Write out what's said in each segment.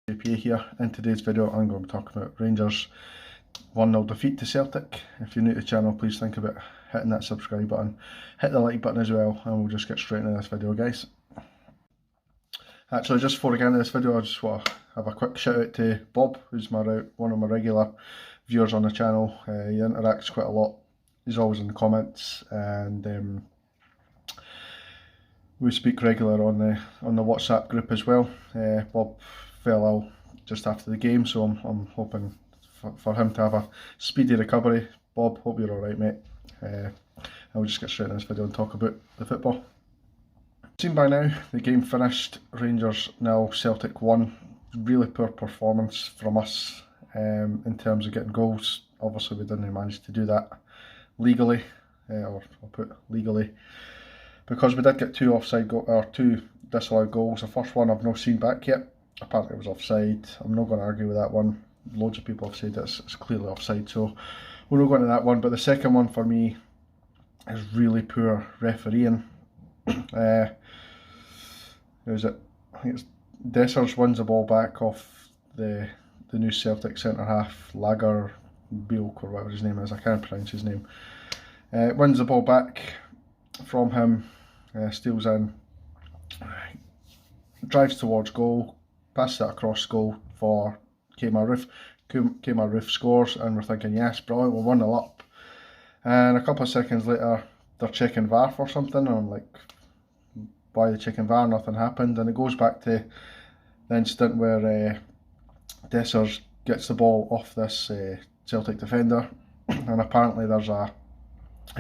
JP here. In today's video I'm going to be talking about Rangers 1-0 defeat to Celtic. If you're new to the channel, please think about hitting that subscribe button, hit the like button as well, and we'll just get straight into this video, guys. Actually, just before I get into this video, I just want to have a quick shout out to Bob, who's one of my regular viewers on the channel. He interacts quite a lot, he's always in the comments, and we speak regular on the WhatsApp group as well. Bob fell ill just after the game, so I'm hoping for him to have a speedy recovery. Bob, hope you're alright, mate. I'll just get straight into this video and talk about the football. Seen by now, the game finished Rangers 0, Celtic 1. Really poor performance from us in terms of getting goals. Obviously we didn't manage to do that legally, or I'll put legally, because we did get two disallowed goals. The first one I've not seen back yet. Apparently it was offside. I'm not going to argue with that one. Loads of people have said it's clearly offside, so we're not going to that one. But the second one for me is really poor refereeing. Who is it? I think it's Dessers wins the ball back off the new Celtic centre half, Lager Bielk or whatever his name is. I can't pronounce his name. Wins the ball back from him, steals in, drives towards goal, passes it across goal for Kemar Roof. Kemar Roof scores, and we're thinking, yes, brilliant, we're 1-0 up. And a couple of seconds later, they're checking VAR for something, and I'm like, why are they checking VAR? Nothing happened. And it goes back to the incident where Dessers gets the ball off this Celtic defender, and apparently there's a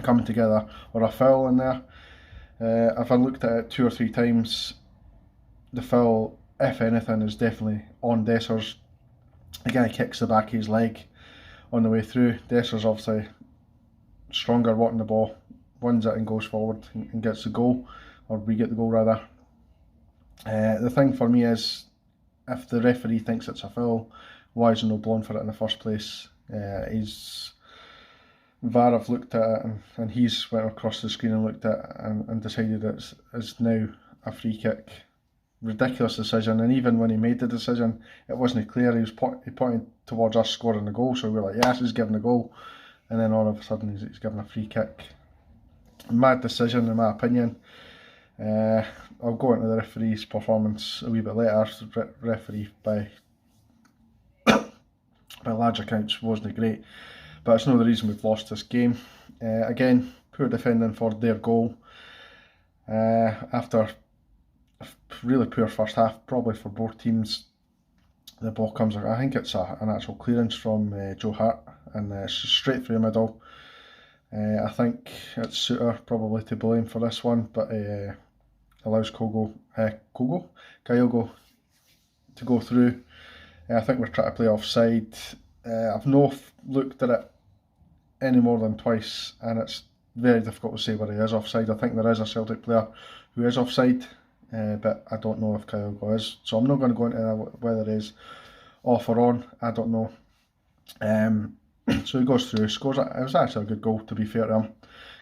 coming together or a foul in there. If I looked at it 2 or 3 times, the foul, if anything, is definitely on Dessers. The guy kicks the back of his leg on the way through. Dessers obviously stronger, wanting the ball, wins it and goes forward and gets the goal, or we get the goal rather. The thing for me is, if the referee thinks it's a foul, why is he no blown for it in the first place? VAR have looked at it, and he's went across the screen and looked at it and decided it's now a free kick. Ridiculous decision, and even when he made the decision, it wasn't clear. He pointed towards us scoring the goal, so we were like, yes, he's giving a goal, and then all of a sudden he's given a free kick. Mad decision in my opinion. I'll go into the referee's performance a wee bit later. Referee by large accounts wasn't great, but it's not the reason we've lost this game. Again, poor defending for their goal. After a really poor first half, probably for both teams, the ball comes, I think it's an actual clearance from Joe Hart, and straight through the middle. I think it's Suter probably to blame for this one, but allows Kyogo to go through. I think we're trying to play offside. I've not looked at it any more than twice, and it's very difficult to say whether he is offside. I think there is a Celtic player who is offside, but I don't know if Kyogo is, so I'm not going to go into whether he is off or on. I don't know. So he goes through, scores. It was actually a good goal, to be fair to him.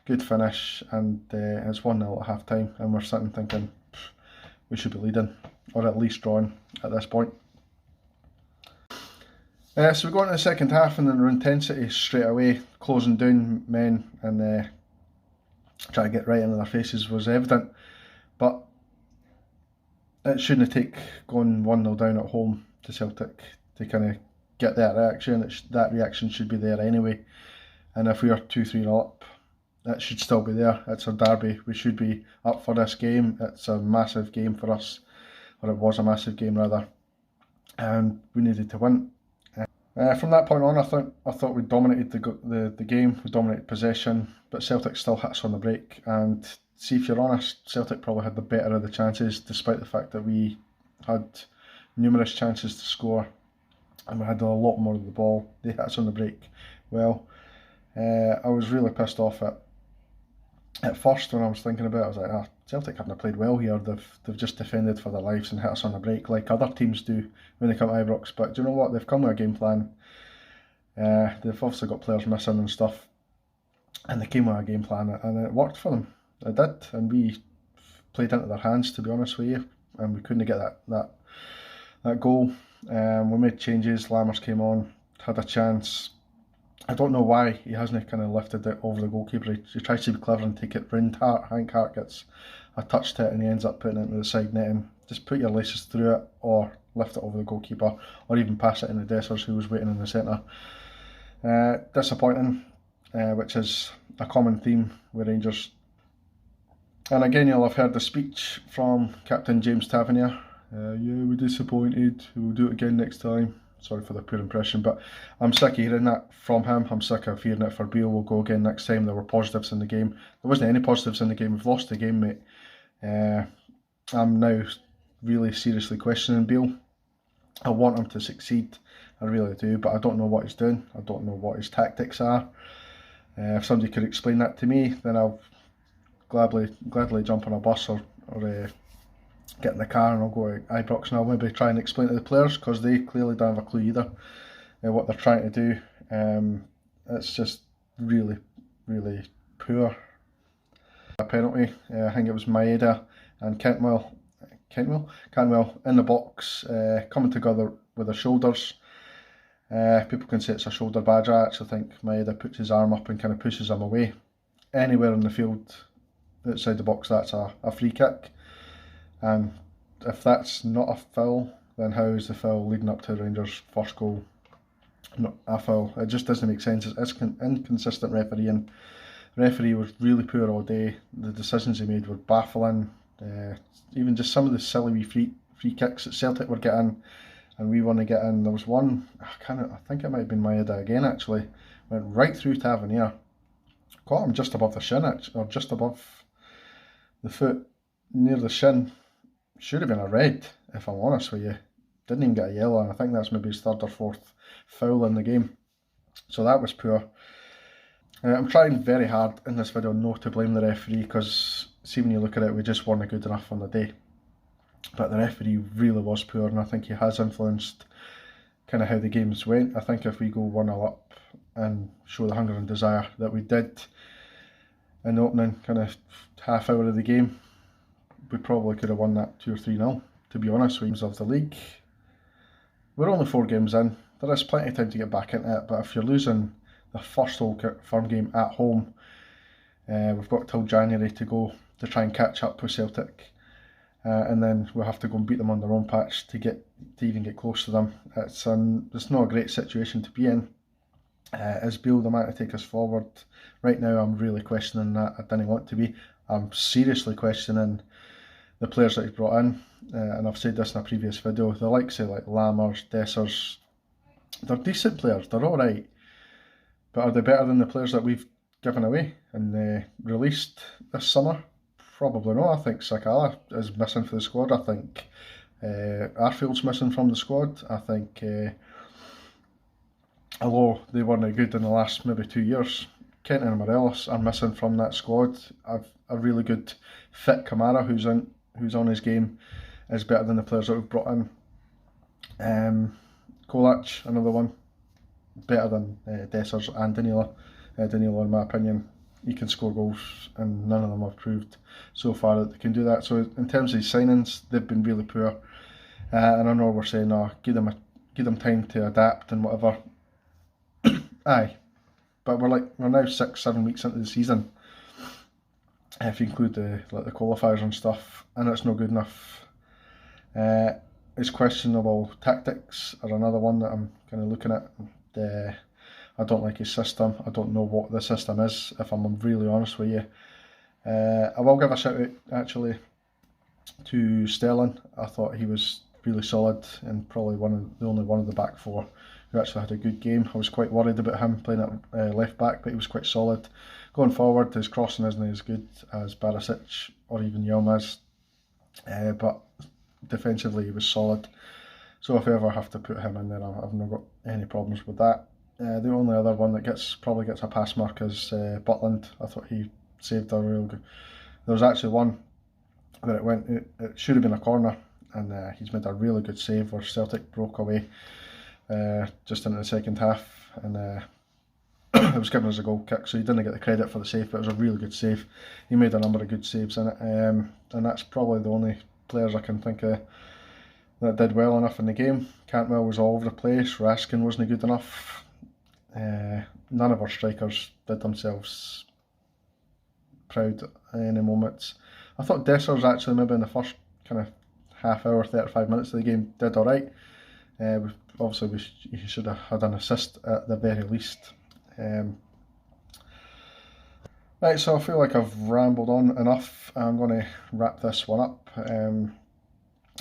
Good finish, and it's 1-0 at half time, and we're sitting thinking we should be leading, or at least drawing at this point. So we go into the second half, and then our intensity straight away, closing down men and trying to get right into their faces was evident, but it shouldn't take going 1-0 down at home to Celtic to kind of get that reaction. That reaction should be there anyway, and if we are 2-3 up, it should still be there. It's a derby, we should be up for this game. It's a massive game for us, or it was a massive game rather, and we needed to win. From that point on, I thought we dominated the game, we dominated possession, but Celtic still hit us on the break, and see, if you're honest, Celtic probably had the better of the chances, despite the fact that we had numerous chances to score, and we had a lot more of the ball. They hit us on the break well. I was really pissed off at first when I was thinking about it. I was like, Celtic haven't played well here. They've just defended for their lives and hit us on the break like other teams do when they come to Ibrox. But do you know what? They've come with a game plan. They've obviously got players missing and stuff, and they came with a game plan, and it worked for them. It did, and we played into their hands, to be honest with you, and we couldn't get that goal. We made changes, Lammers came on, had a chance. I don't know why he hasn't kind of lifted it over the goalkeeper. He tries to be clever and take it round Hart. Hank Hart gets a touch to it and he ends up putting it into the side netting. Just put your laces through it or lift it over the goalkeeper or even pass it into Dessers who was waiting in the centre. Disappointing, which is a common theme with Rangers. And again, you'll have heard the speech from Captain James Tavernier. Yeah, we're disappointed, we'll do it again next time. Sorry for the poor impression, but I'm sick of hearing that from him. I'm sick of hearing it for Beale. We'll go again next time. There were positives in the game. There wasn't any positives in the game. We've lost the game, mate. I'm now really seriously questioning Beale. I want him to succeed. I really do, but I don't know what he's doing. I don't know what his tactics are. If somebody could explain that to me, then I'll gladly jump on a bus or get in the car and I'll go to Ibrox and I'll maybe try and explain to the players, because they clearly don't have a clue either what they're trying to do. It's just really, really poor. A penalty, I think it was Maeda and Cantwell in the box, coming together with their shoulders. People can say it's a shoulder badge. I actually think Maeda puts his arm up and kind of pushes him away. Anywhere in the field outside the box, that's a free kick. And if that's not a foul, then how is the foul leading up to Rangers' first goal not a foul? It just doesn't make sense. It's inconsistent refereeing. The referee was really poor all day. The decisions he made were baffling. Even just some of the silly wee free kicks that Celtic were getting and we want to get in. There was one, I think it might have been Maeda again actually, went right through Tavernier, caught him just above the shin, or just above the foot, near the shin. Should have been a red, if I'm honest with you. Didn't even get a yellow, and I think that's maybe his third or fourth foul in the game. So that was poor. I'm trying very hard in this video not to blame the referee, because see, when you look at it, we just weren't good enough on the day. But the referee really was poor, and I think he has influenced kind of how the games went. I think if we go 1-0 up and show the hunger and desire that we did in the opening kind of half hour of the game, we probably could have won that 2 or 3-0, to be honest with you. Of the league, we're only 4 games in. There is plenty of time to get back into it, but if you're losing the first Old Firm game at home, we've got till January to go to try and catch up with Celtic, and then we'll have to go and beat them on their own patch to even get close to them. It's not a great situation to be in. Is Beale the man to take us forward? Right now I'm really questioning that. I didn't want to be. I'm seriously questioning the players that he's brought in, and I've said this in a previous video. The likes of like Lammers, Dessers, they're decent players, they're alright, but are they better than the players that we've given away and released this summer? Probably not. I think Sakala is missing for the squad. I think Arfield's missing from the squad. I think although they weren't good in the last maybe 2 years, Kent and Morelos are missing from that squad. I've a really good fit Kamara who's on his game is better than the players that we've brought in. Kolach, another one, better than Dessers and Danilo. Danilo, in my opinion, he can score goals, and none of them have proved so far that they can do that. So in terms of his signings, they've been really poor. And I know we're saying, give them time to adapt and whatever. Aye, but we're now 6-7 weeks into the season, if you include the qualifiers and stuff, and it's not good enough. His questionable tactics are another one that I'm kind of looking at. I don't like his system. I don't know what the system is, if I'm really honest with you. I will give a shout out actually to Sterling. I thought he was really solid and probably the only one of the back four who actually had a good game. I was quite worried about him playing at left back, but he was quite solid. Going forward, his crossing isn't as good as Barisic or even Yilmaz, but defensively he was solid. So if I ever have to put him in there, I've not got any problems with that. The only other one that probably gets a pass mark is Butland. I thought he saved a real good. There was actually one where it should have been a corner, and he's made a really good save where Celtic broke away just into the second half, and it was given as a goal kick, so he didn't get the credit for the save, but it was a really good save. He made a number of good saves in it, and that's probably the only players I can think of that did well enough in the game. Cantwell was all over the place, Raskin wasn't good enough. None of our strikers did themselves proud at any moments. I thought Dessers actually maybe in the first kind of half hour, 35 minutes of the game did alright. Obviously he should have had an assist at the very least. Right, so I feel like I've rambled on enough. I'm going to wrap this one up.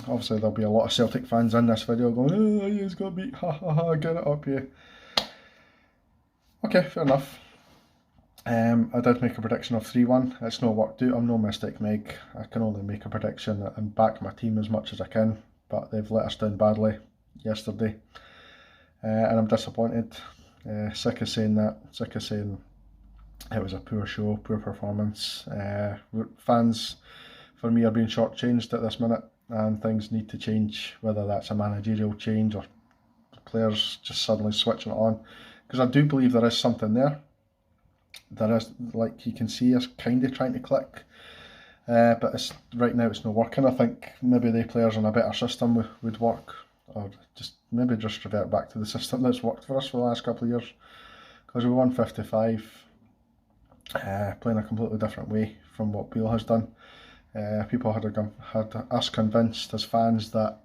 Obviously there'll be a lot of Celtic fans in this video going, oh, he's got beat, ha ha ha, get it up, yeah. Okay, fair enough. I did make a prediction of 3-1. It's not worked out. I'm no Mystic Meg. I can only make a prediction and back my team as much as I can, but they've let us down badly yesterday. And I'm disappointed. Sick of saying that. Sick of saying it was a poor show, poor performance. Fans, for me, are being shortchanged at this minute, and things need to change, whether that's a managerial change or players just suddenly switching it on. Because I do believe there is something there. There is, like you can see, us kind of trying to click, but right now it's not working. I think maybe the players on a better system would work, or maybe just revert back to the system that's worked for us for the last couple of years. Because we won 55, playing a completely different way from what Beale has done. People had us convinced as fans that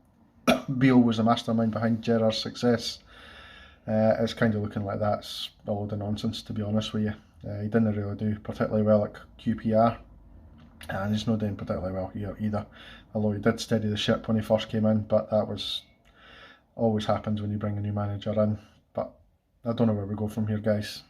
Beale was the mastermind behind Gerrard's success. It's kind of looking like that's a load of nonsense, to be honest with you. He didn't really do particularly well at QPR, and he's not doing particularly well here either, although he did steady the ship when he first came in, but that always happens when you bring a new manager in. But I don't know where we go from here, guys.